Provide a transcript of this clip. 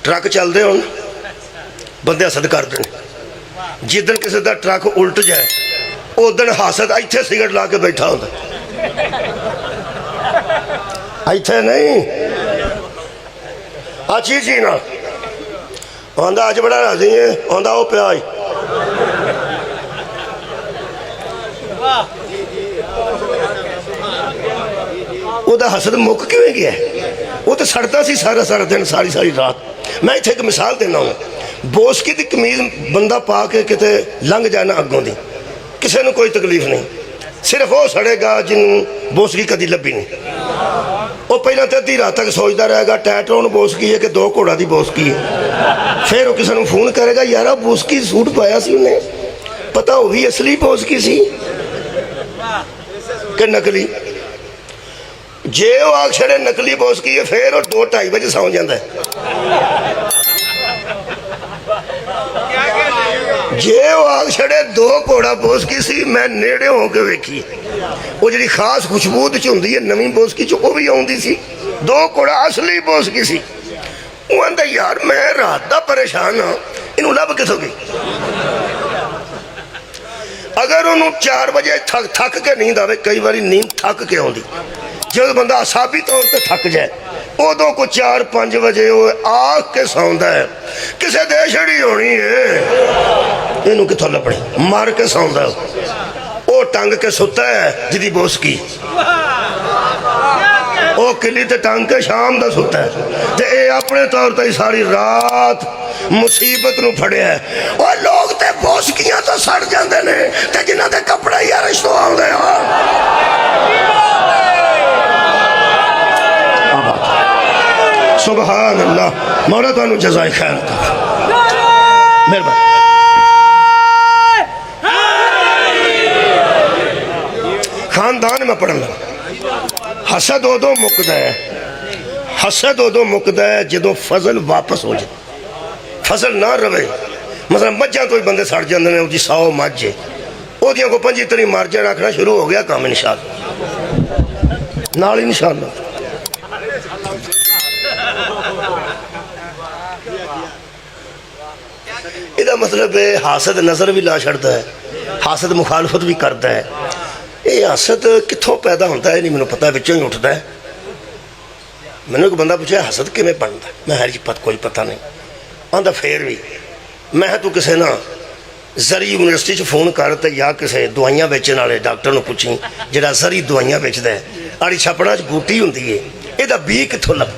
Truck चलते हो बंदे हसद करते हैं। जिदन किसी का ट्रक उल्ट जाए उदन हसद इत्थे सिगरट ला के बैठा होता, इत्थे नहीं अच्छी चीज ना आंदा अज बड़ा राजी है, आंदा वो प्याज ਉਹਦਾ हसद मुक किवें गया? वो तो सड़ता सी सारा सारा दिन सारी सारी रात। मैं इत्थे एक मिसाल देना हूँ, बोसकी की कमीज बंदा पा के किते लंघ जाना अगों दी किसी को कोई तकलीफ नहीं, सिर्फ वो सड़ेगा जिन्हों बोसकी कदी लभी नहीं। वो पहले तो अद्धी रात तक सोचता रहेगा टैटरोन बोसकी है कि दो घोड़ा की बोसकी है। फिर वो किसी को फोन करेगा यार बोसकी सूट पाया सी उन्हें, पता वो भी असली बोसकी सी कि नकली। जे वो आग छड़े नकली बोसकी है फिर वो 2-2:30 बजे सौ जाता है। जे वो आग छड़े 2 घोड़ा बोसकी सी मैं नेड़े होके वेखी, वो जी खास खुशबू होंगी है नवीं बोसकी च वो भी आती सी, 2 घोड़ा असली बोसकी सी। वो आंदा यार मैं रात का परेशान हाँ, इनू लभ किथों गई? अगर उन्होंने 4 बजे थक के नींद आवे, कई बार नींद थक के आती, जो बंदा असाबी तौर पर थक जाए उदों को 4-5 बजे वो आग के सौंदा है, किसी देशड़ी होनी है, इनू कितों लभनी, मर के सौंदा वो टंग के सुता है जिदी बोसकी, वो किली ते टंग के शाम का सुता है, ते ये अपने तौर पर सारी रात मुसीबत नूं फड़िया है। और लोग ते बोसकियां तो सड़ जाते हैं ते जिन्हां दे कपड़े यार रिश्तों आउंदे हैं। सुभान अल्लाह, मौला तुहानू जज़ाए खैर मेहरबानी। खानदान में पढ़न लगा, हसद उदों मुकदा है, हसद उदों मुकदा है जदों फजल वापस हो जाए। फसल ना रवे, मतलब मझां तो ही बंदे सड़ जाते हैं, उसकी 100 मझ है वो को 25 मर जाए, रखना शुरू हो गया काम इंशाअल्लाह नाल इंशाअल्लाह। इसका मतलब है हासद नज़र भी ला छड़ता है, हासद मुखालफत भी करता है। ये हासद कितों पैदा होता है नहीं मैंने पता, विचों ही उठता है। मैंने एक बंदा पूछा हासद किवें बनता, मैं हर जी कोई पता नहीं। आंदा फिर भी मैं तू किसी ना जरी यूनिवर्सिटी फोन कर तो या किसी दवाइयां बेचने वाले डॉक्टर को पूछी, जो जरी दवाइयां बेचता है, आड़ी छपड़ा बूटी होंगी है, यदा बी कितों लभ